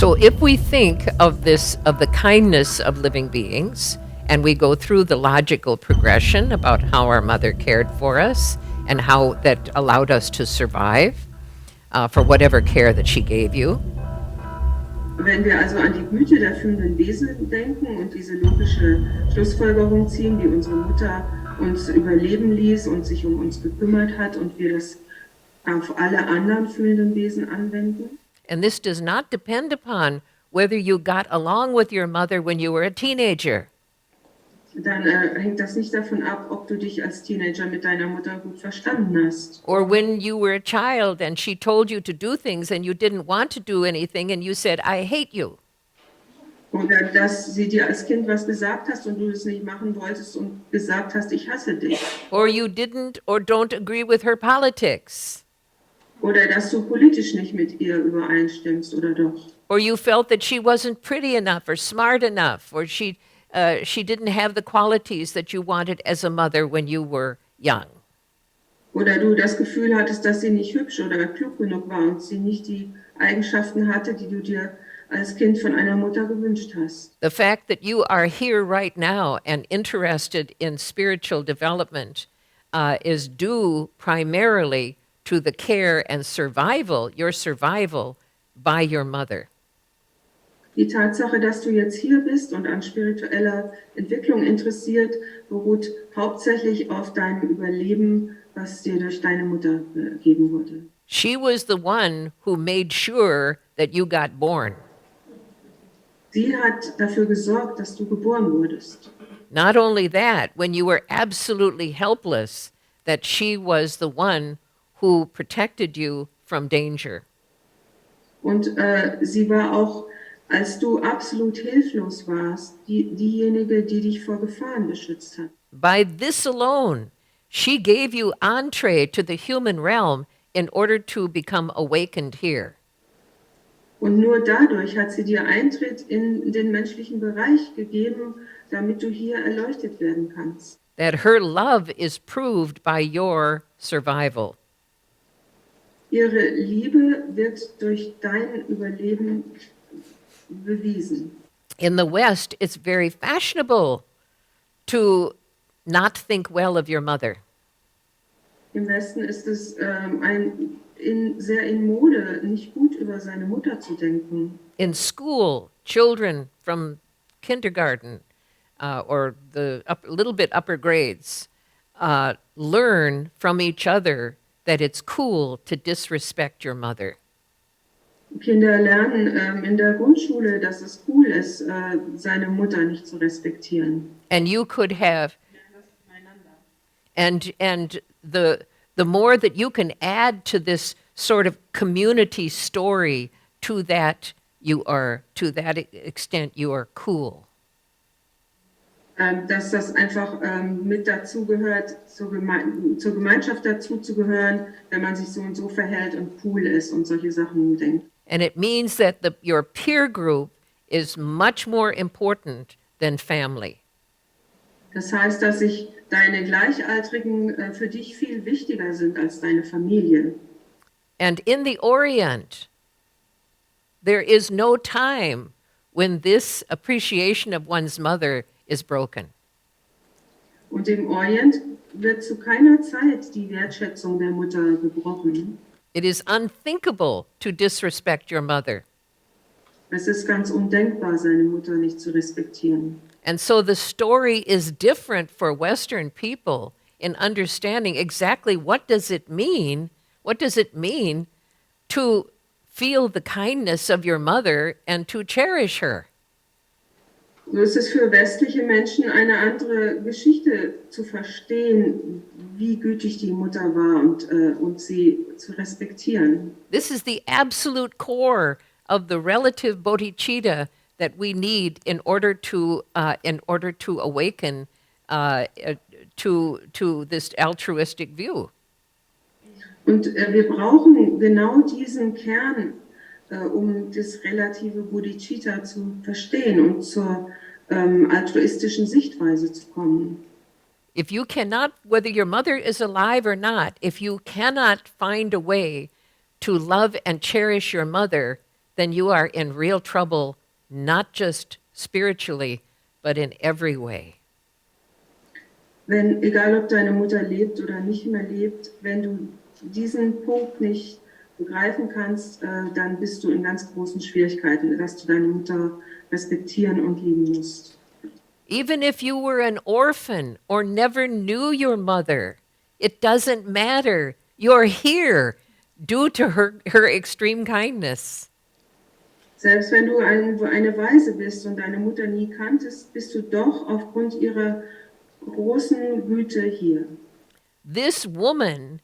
So if we think of this, of the kindness of living beings, and we go through the logical progression about how our mother cared for us and how that allowed us to survive for whatever care that she gave you. Wenn wir also an die Güte der fühlenden Wesen denken und diese logische Schlussfolgerung ziehen, wie unsere Mutter uns überleben ließ und sich um uns gekümmert hat und wir das auf alle anderen fühlenden Wesen anwenden. And this does not depend upon whether you got along with your mother when you were a teenager. Dann hängt das nicht davon ab, ob du dich als Teenager mit deiner Mutter gut verstanden hast. Or when you were a child and she told you to do things and you didn't want to do anything and you said, I hate you. Oder dass sie dir als Kind was gesagt hast und du es nicht machen wolltest und gesagt hast, ich hasse dich. Or you didn't or don't agree with her politics. Oder dass du politisch nicht mit ihr übereinstimmst, oder doch? Or you felt that she wasn't pretty enough or smart enough, or she didn't have the qualities that you wanted as a mother when you were young. Oder du das Gefühl hattest, dass sie nicht hübsch oder klug genug war und sie nicht die Eigenschaften hatte, die du dir als Kind von einer Mutter gewünscht hast. The fact that you are here right now and interested in spiritual development is due primarily to the care and survival, your survival by your mother. Die Tatsache, dass du jetzt hier bist und an spiritueller Entwicklung interessiert, beruht hauptsächlich auf deinem Überleben, was dir durch deine Mutter gegeben wurde. She was the one who made sure that you got born. Sie hat dafür gesorgt, dass du geboren wurdest. Not only that, when you were absolutely helpless, that she was the one who protected you from danger. Und sie war auch, als du absolut hilflos warst, diejenige, die dich vor Gefahren beschützt hat. By this alone, she gave you entree to the human realm in order to become awakened here. Und nur dadurch hat sie dir Eintritt in den menschlichen Bereich gegeben, damit du hier erleuchtet werden kannst. That her love is proved by your survival. Ihre Liebe wird durch dein Überleben bewiesen. In the West, it's very fashionable to not think well of your mother. Im Westen ist es sehr in Mode, nicht gut über seine Mutter zu denken. In school, children from kindergarten or the little bit upper grades learn from each other that it's cool to disrespect your mother. Kinder lernen in der Grundschule, dass es cool ist, seine Mutter nicht zu respektieren. And you could have, and the more that you can add to this sort of community story, to that extent you are cool. Dass das einfach mit dazu gehört, zur Gemeinschaft dazu zu gehören, wenn man sich so und so verhält und cool ist und solche Sachen denkt. And it means that your peer group is much more important than family. Das heißt, dass sich deine Gleichaltrigen für dich viel wichtiger sind als deine Familie. And in the Orient, there is no time when this appreciation of one's mother is broken. Und im Orient wird zu keiner Zeit die Wertschätzung der Mutter gebrochen. It is unthinkable to disrespect your mother. Es ist ganz undenkbar, seine Mutter nicht zu respektieren. And so the story is different for Western people in understanding exactly what does it mean to feel the kindness of your mother and to cherish her. So ist es für westliche Menschen eine andere Geschichte zu verstehen, wie gütig die Mutter war und sie zu respektieren. This is the absolute core of the relative bodhicitta that we need in order to awaken to this altruistic view. Und wir brauchen genau diesen Kern, um das relative Bodhicitta zu verstehen und zur altruistischen Sichtweise zu kommen. If you cannot, whether your mother is alive or not, if you cannot find a way to love and cherish your mother, then you are in real trouble, not just spiritually, but in every way. Wenn, egal ob deine Mutter lebt oder nicht mehr lebt, wenn du diesen Punkt nicht begreifen kannst, dann bist du in ganz großen Schwierigkeiten, dass du deine Mutter respektieren und lieben musst. Even if you were an orphan or never knew your mother, it doesn't matter. You're here due to her extreme kindness. Selbst wenn du eine Waise bist und deine Mutter nie kanntest, bist du doch aufgrund ihrer großen Güte hier. This woman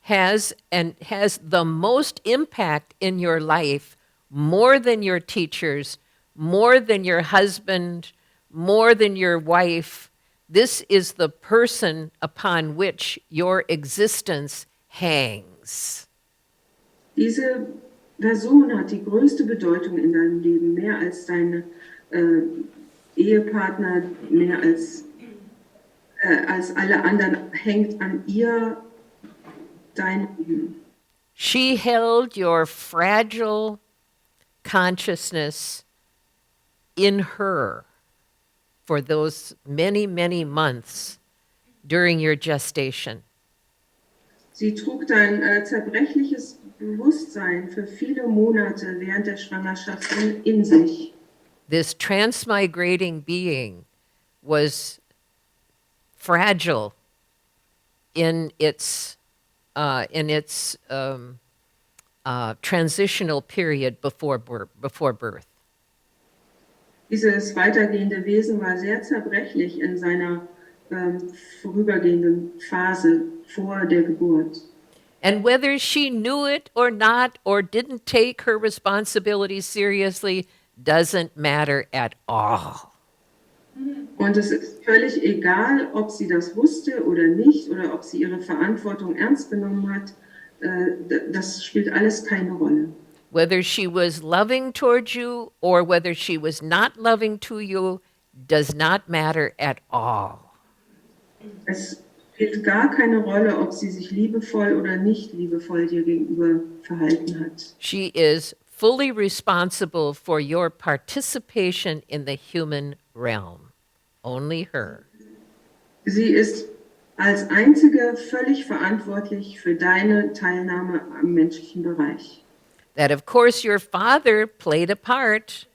has the most impact in your life, more than your teachers, more than your husband, more than your wife. This is the person upon which your existence hangs. Diese Person hat die größte Bedeutung in deinem Leben, mehr als deine Ehepartner, mehr als alle anderen, hängt an ihr dein Leben. She held your fragile consciousness in her for those many, many months during your gestation. Sie trug dein zerbrechliches Bewusstsein für viele Monate während der Schwangerschaft in sich. This transmigrating being was fragile in its transitional period before birth. Dieses weitergehende Wesen war sehr zerbrechlich in seiner vorübergehenden Phase vor der Geburt. And whether she knew it or not, or didn't take her responsibilities seriously, doesn't matter at all. Und es ist völlig egal, ob sie das wusste oder nicht, oder ob sie ihre Verantwortung ernst genommen hat. Das spielt alles keine Rolle. Whether she was loving towards you or whether she was not loving to you does not matter at all. Es spielt gar keine Rolle, ob sie sich liebevoll oder nicht liebevoll dir gegenüber verhalten hat. She is fully responsible for your participation in the human realm. Only her. Sie ist als einzige völlig verantwortlich für deine Teilnahme am menschlichen Bereich. That, of course, your father played a part,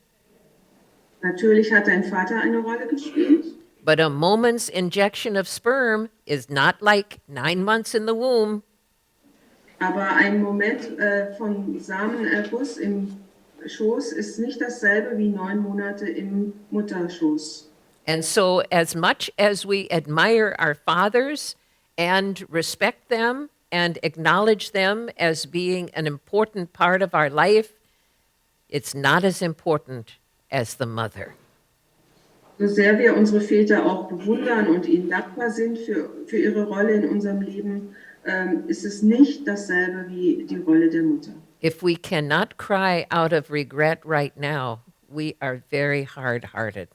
Natürlich hat dein Vater eine Rolle gespielt, but a moment's injection of sperm is not like 9 months in the womb. aber ein Moment von Samenerguss im Schoß ist nicht dasselbe wie 9 Monate im Mutterschoß. And so, as much as we admire our fathers and respect them and acknowledge them as being an important part of our life, it's not as important as the mother. So sehr wir unsere Väter auch bewundern und ihnen dankbar sind für ihre Rolle in unserem Leben, ist es nicht dasselbe wie die Rolle der Mutter. If we cannot cry out of regret right now, we are very hard-hearted.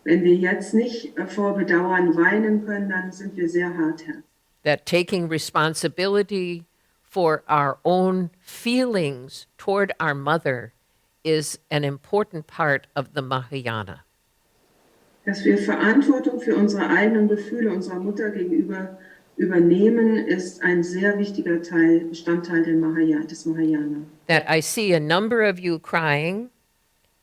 Wenn wir jetzt nicht vor Bedauern weinen können, dann sind wir sehr hartherzig. That taking responsibility for our own feelings toward our mother is an important part of the Mahayana. Dass wir Verantwortung für unsere eigenen Gefühle unserer Mutter gegenüber übernehmen, ist ein sehr wichtiger Bestandteil des Mahayana. That I see a number of you crying,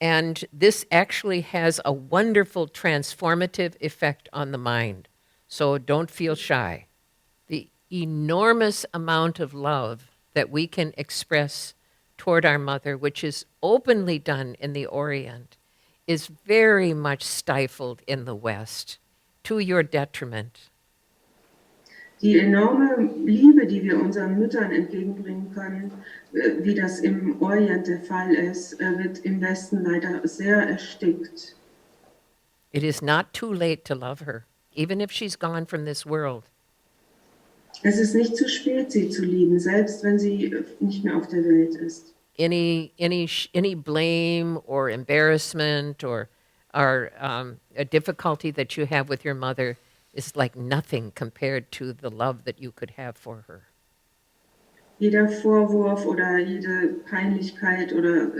and this actually has a wonderful transformative effect on the mind. So don't feel shy. The enormous amount of love that we can express toward our mother, which is openly done in the Orient, is very much stifled in the West, to your detriment. Die enorme Liebe, die wir unseren Müttern entgegenbringen können, wie das im Orient der Fall ist, wird im Westen leider sehr erstickt. It is not too late to love her, even if she's gone from this world. Es ist nicht zu spät, sie zu lieben, selbst wenn sie nicht mehr auf der Welt ist. Any blame or embarrassment or a difficulty that you have with your mother is like nothing compared to the love that you could have for her. Jeder Vorwurf oder jede Peinlichkeit oder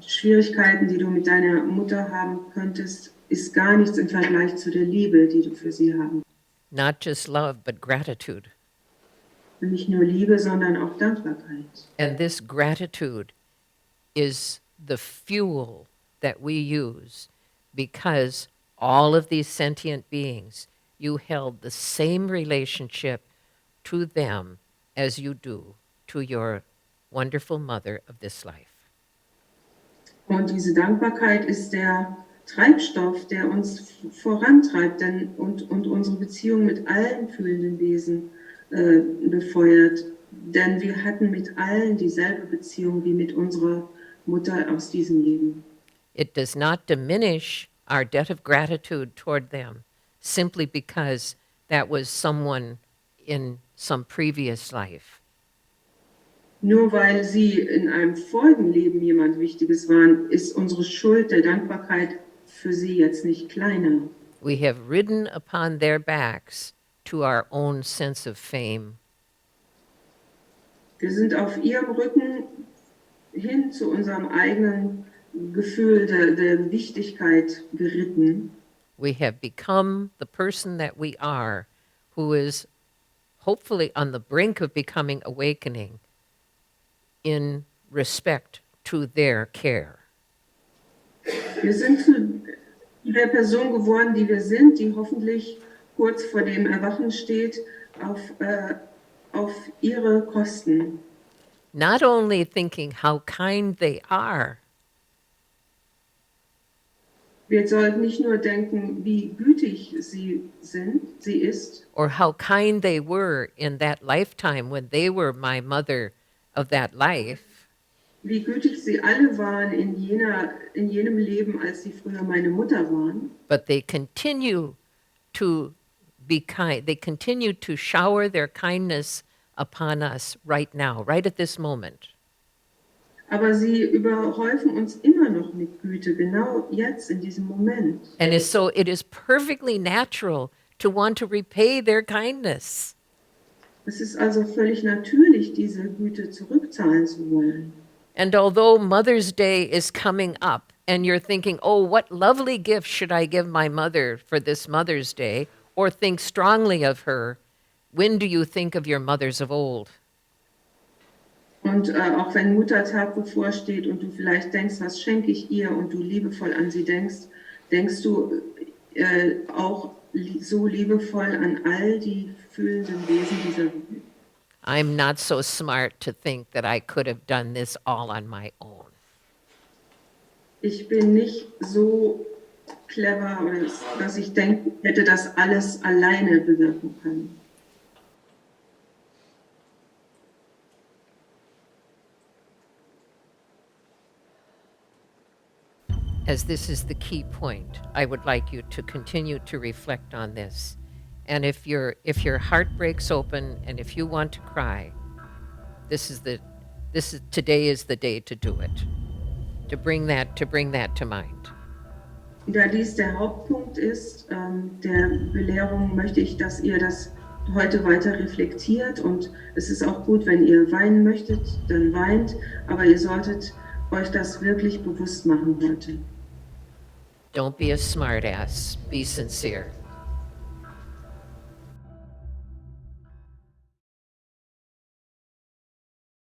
Schwierigkeiten, die du mit deiner Mutter haben könntest, ist gar nichts im Vergleich zu der Liebe, die du für sie haben. Not just love, but gratitude. Und nicht nur Liebe, sondern auch Dankbarkeit. And this gratitude is the fuel that we use because all of these sentient beings, you held the same relationship to them as you do to your wonderful mother of this life. Und diese Dankbarkeit ist der Treibstoff, der uns vorantreibt und unsere Beziehung mit allen fühlenden Wesen befeuert. Denn wir hatten mit allen dieselbe Beziehung wie mit unserer Mutter aus diesem Leben. It does not diminish our debt of gratitude toward them simply because that was someone in some previous life. Nur weil sie in einem vorigen Leben jemand Wichtiges waren, ist unsere Schuld der Dankbarkeit für sie jetzt nicht kleiner. We have ridden upon their backs to our own sense of fame. Wir sind auf ihrem Rücken hin zu unserem eigenen Gefühl der Wichtigkeit geritten. We have become the person that we are, who is hopefully on the brink of becoming awakening in respect to their care. Wir sind zu der Person geworden, die wir sind, die hoffentlich kurz vor dem Erwachen steht, auf ihre Kosten. Not only thinking how kind they are, Wir sollten nicht nur denken, wie gütig sie ist, or how kind they were in that lifetime when they were my mother of that life, wie gütig sie alle waren in jenem Leben, als sie früher meine Mutter waren. but they continue to be kind. They continue to shower their kindness upon us right now, right at this moment. Aber sie überhäufen uns immer noch mit Güte, genau jetzt in diesem Moment. And so it is perfectly natural to want to repay their kindness. Es ist also völlig natürlich, diese Güte zurückzahlen zu wollen. And although Mother's Day is coming up and you're thinking, oh, what lovely gift should I give my mother for this Mother's Day? Or think strongly of her, when do you think of your mothers of old? Und auch wenn Muttertag bevorsteht und du vielleicht denkst, was schenke ich ihr und du liebevoll an sie denkst, denkst du auch so liebevoll an all die fühlenden Wesen dieser Welt. I'm not so smart to think that I could have done this all on my own. Ich bin nicht so clever, dass ich denke, ich hätte das alles alleine bewirken können. As this is the key point, I would like you to continue to reflect on this. And if your heart breaks open and if you want to cry, today is the day to do it. To bring that to mind. Da dies der Hauptpunkt ist, der Belehrung, möchte ich, dass ihr das heute weiter reflektiert. Und es ist auch gut, wenn ihr weinen möchtet, dann weint. Aber ihr solltet euch das wirklich bewusst machen heute. Don't be a smartass. Be sincere.